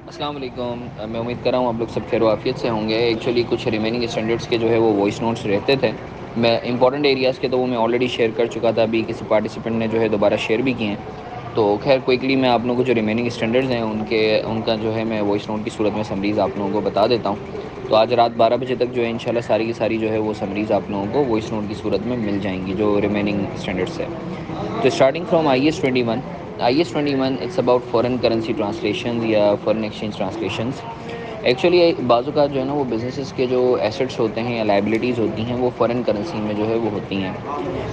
السلام علیکم، میں امید کر رہا ہوں آپ لوگ سب خیر و عافیت سے ہوں گے۔ ایکچولی کچھ ریمیننگ اسٹینڈرڈس کے جو ہے وہ وائس نوٹس رہتے تھے، میں امپورٹنٹ ایریاز کے تو وہ میں آلریڈی شیئر کر چکا تھا، ابھی کسی پارٹیسپینٹ نے جو ہے دوبارہ شیئر بھی کیے ہیں۔ تو خیر کوئکلی میں آپ لوگوں کو جو ریمیننگ اسٹینڈرڈز ہیں ان کا جو ہے میں وائس نوٹ کی صورت میں سمریز آپ لوگوں کو بتا دیتا ہوں۔ تو آج رات 12 بجے تک جو ہے انشاءاللہ ساری کی ساری جو ہے وہ سمریز آپ لوگوں کو وائس نوٹ کی صورت میں مل جائیں گی جو ریمیننگ اسٹینڈرڈس ہے۔ تو starting from IS 21 it's about foreign currency translation یا فارن ایکسچینج ٹرانسلیشنز۔ ایکچولی بعض اوقات جو ہے نا وہ بزنسز کے جو ایسٹس ہوتے ہیں یا لائبلٹیز ہوتی ہیں وہ فارن کرنسی میں جو ہے وہ ہوتی ہیں۔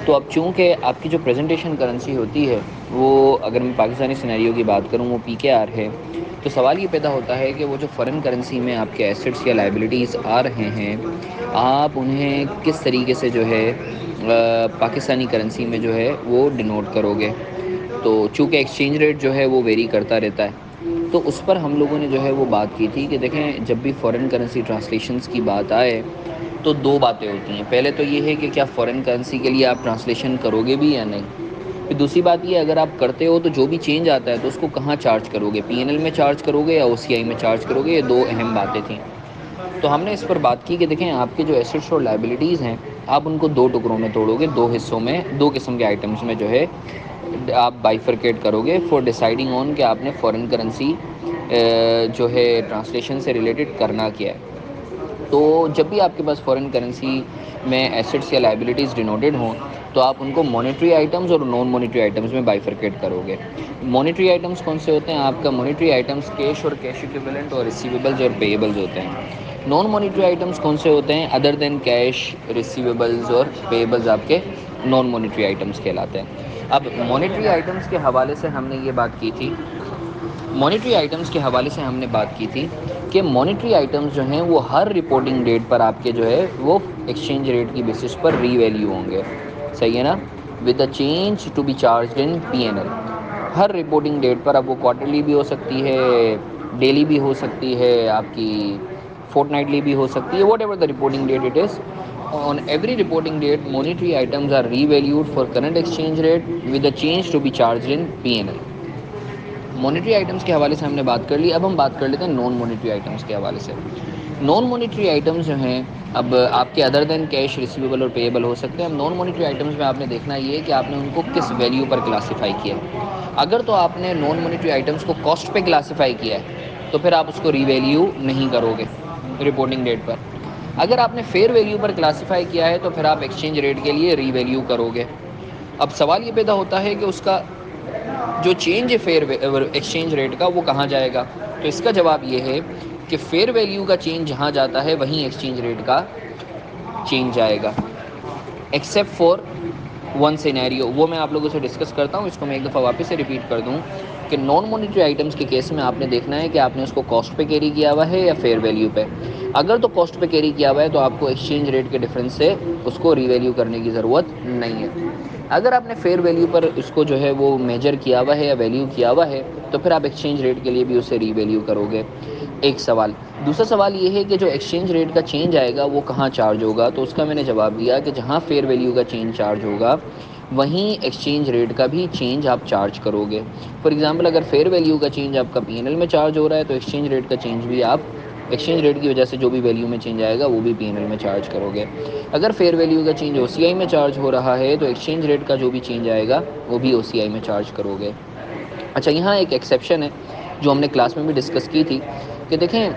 تو اب چونکہ آپ کی جو پریزنٹیشن کرنسی ہوتی ہے وہ اگر میں پاکستانی سینیریو کی بات کروں وہ PKR ہے، تو سوال یہ پیدا ہوتا ہے کہ وہ جو فارن کرنسی میں آپ کے ایسٹس یا لائبلٹیز آ رہے ہیں آپ انہیں کس طریقے سے جو ہے پاکستانی کرنسی میں جو ہے وہ ڈینوٹ کرو گے۔ تو چونکہ ایکسچینج ریٹ جو ہے وہ ویری کرتا رہتا ہے، تو اس پر ہم لوگوں نے جو ہے وہ بات کی تھی کہ دیکھیں جب بھی فارن کرنسی ٹرانسلیشنز کی بات آئے تو دو باتیں ہوتی ہیں۔ پہلے تو یہ ہے کہ کیا فارن کرنسی کے لیے آپ ٹرانسلیشن کرو گے بھی یا نہیں، پھر دوسری بات یہ اگر آپ کرتے ہو تو جو بھی چینج آتا ہے تو اس کو کہاں چارج کرو گے، PNL میں چارج کرو گے یا OCI میں چارج کرو گے، یہ دو اہم باتیں تھیں۔ تو ہم نے اس پر بات کی کہ دیکھیں آپ کے جو ایسٹس اور لائبلٹیز ہیں آپ ان کو دو ٹکڑوں میں توڑو گے، دو حصوں میں، دو قسم کے آئٹمس میں جو ہے آپ بائیفرکیٹ کرو گے فار ڈیسائیڈنگ آن کہ آپ نے فارن کرنسی جو ہے ٹرانسلیشن سے ریلیٹڈ کرنا کیا ہے۔ تو جب بھی آپ کے پاس فارن کرنسی میں ایسٹس یا لائبلٹیز ڈینوٹڈ ہوں تو آپ ان کو مانیٹری آئٹمز اور نان مانیٹری آئٹمز میں بائیفرکیٹ کرو گے۔ مانیٹری آئٹمز کون سے ہوتے ہیں؟ آپ کا مانیٹری آئٹمز کیش اور کیش ایکویولنٹ اور ریسیویبلز اور پییبلز ہوتے ہیں۔ نان مانیٹری آئٹمز کون سے ہوتے ہیں؟ ادر دین کیش، ریسیویبلز اور پییبلز آپ کے نان مانیٹری آئٹمز کہلاتے ہیں۔ اب مانیٹری آئٹمز کے حوالے سے ہم نے یہ بات کی تھی، مانیٹری آئٹمز کے حوالے سے ہم نے بات کی تھی کہ مانیٹری آئٹمز جو ہیں وہ ہر رپورٹنگ ڈیٹ پر آپ کے جو ہے وہ ایکسچینج ریٹ کی بیسس پر ری ویلیو ہوں گے، صحیح ہے نا، with the change to be charged in PNL۔ ہر رپورٹنگ ڈیٹ پر، اب وہ کوارٹرلی بھی ہو سکتی ہے، ڈیلی بھی ہو سکتی ہے، آپ کی فورٹ نائٹلی بھی ہو سکتی ہے، whatever the reporting date it is, on every reporting date monetary items are revalued for current exchange rate with the change to be charged in PNL۔ Monetary items کے حوالے سے ہم نے بات کر لی، اب ہم بات کر لیتے ہیں نان مانیٹری آئٹمس کے حوالے سے۔ نان مانیٹری آئٹمس جو ہیں اب آپ کے ادر دین کیش، ریسیویبل اور پییبل ہو سکتے ہیں۔ اب نان مانیٹری آئٹمس میں آپ نے دیکھنا یہ ہے کہ آپ نے ان کو کس ویلیو پر کلاسیفائی کیا ہے۔ اگر تو آپ نے نان مانیٹری آئٹمس کو کاسٹ پہ کلاسیفائی کیا ہے تو پھر آپ اس کو ری ویلیو نہیں کرو گے رپورٹنگ ڈیٹ پر۔ اگر آپ نے فیئر ویلیو پر کلاسیفائی کیا ہے تو پھر آپ ایکسچینج ریٹ کے لیے ری ویلیو کرو گے۔ اب سوال یہ پیدا ہوتا ہے کہ اس کا جو چینج ہے فیئر ایکسچینج ریٹ کا وہ کہاں جائے گا، تو اس کا جواب یہ ہے کہ فیئر ویلیو کا چینج جہاں جاتا ہے وہیں ایکسچینج ریٹ کا چینج جائے گا، ایکسیپٹ فار ون سینیریو، وہ میں آپ لوگوں سے ڈسکس کرتا ہوں، اس کو میں ایک دفعہ واپس سے ریپیٹ کر دوں کہ نان مانیٹری آئٹمس کے کیس میں آپ نے دیکھنا ہے کہ آپ نے اس کو کاسٹ پہ کیری کیا ہوا ہے یا فیئر ویلیو پہ۔ اگر تو کاسٹ پہ کیری کیا ہوا ہے تو آپ کو ایکسچینج ریٹ کے ڈفرینس سے اس کو ری ویلیو کرنے کی ضرورت نہیں ہے۔ اگر آپ نے فیئر ویلیو پر اس کو جو ہے وہ میجر کیا ہوا ہے یا ویلیو کیا ہوا ہے تو پھر آپ ایکسچینج ریٹ کے لیے بھی اسے ری ویلیو کرو گے، ایک سوال۔ دوسرا سوال یہ ہے کہ جو ایکسچینج ریٹ کا چینج آئے گا وہ کہاں چارج ہوگا، تو اس کا میں نے جواب دیا کہ جہاں فیئر ویلیو کا چینج چارج ہوگا وہیں ایکسچینج ریٹ کا بھی چینج آپ چارج کرو گے۔ فار ایگزامپل اگر فیئر ویلیو کا چینج آپ کا PNL میں چارج ہو رہا ہے تو ایکسچینج ریٹ کا چینج بھی آپ ایکسچینج ریٹ کی وجہ سے جو بھی ویلیو میں چینج آئے گا وہ بھی PNL میں چارج کرو گے۔ اگر فیئر ویلیو کا چینج OCI میں چارج ہو رہا ہے تو ایکسچینج ریٹ کا جو بھی چینج آئے گا وہ بھی OCI میں چارج کرو گے۔ اچھا، یہاں ایک ایکسیپشن ہے جو ہم نے کلاس میں بھی ڈسکس کی تھی کہ دیکھیں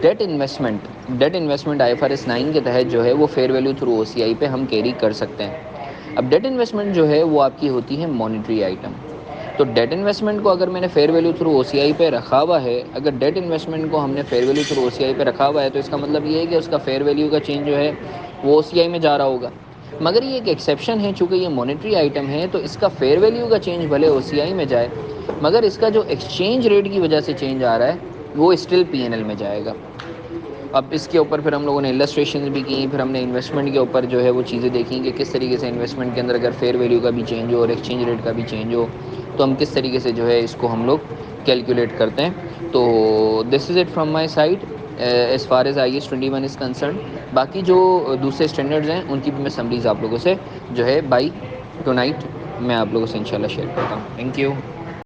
ڈیٹ انویسٹمنٹ IFRS 9 کے تحت جو ہے وہ فیئر ویلیو تھرو OCI پہ ہم کیری کر سکتے ہیں۔ اب ڈیٹ انویسٹمنٹ جو ہے وہ آپ کی ہوتی ہے مانیٹری آئٹم، تو ڈیٹ انویسٹمنٹ کو اگر میں نے فیئر ویلیو تھرو OCI پہ رکھا ہوا ہے، اگر ڈیٹ انویسٹمنٹ کو ہم نے فیئر ویلیو تھرو OCI پہ رکھا ہوا ہے تو اس کا مطلب یہ ہے کہ اس کا فیئر ویلیو کا چینج جو ہے وہ OCI میں جا رہا ہوگا۔ مگر یہ ایک ایکسیپشن ہے، چونکہ یہ مانیٹری آئٹم ہے تو اس کا فیئر ویلیو کا چینج بھلے OCI میں جائے مگر اس کا جو ایکسچینج ریٹ کی وجہ سے چینج آ رہا ہے وہ اسٹل PNL میں جائے گا۔ اب اس کے اوپر پھر ہم لوگوں نے السٹریشنز بھی کی، پھر ہم نے انویسٹمنٹ کے اوپر جو ہے وہ چیزیں دیکھیں کہ کس طریقے سے انویسٹمنٹ کے اندر اگر فیئر ویلیو کا بھی چینج ہو اور ایکسچینج ریٹ کا بھی چینج ہو تو ہم کس طریقے سے جو ہے اس کو ہم لوگ کیلکولیٹ کرتے ہیں۔ تو this is it from my side as far as IS 21 is concern. باقی جو دوسرے اسٹینڈرڈز ہیں ان کی بھی میں سمریز آپ لوگوں سے جو ہے بائی ٹو نائٹ میں آپ لوگوں سے انشاءاللہ شیئر کرتا ہوں۔ Thank you.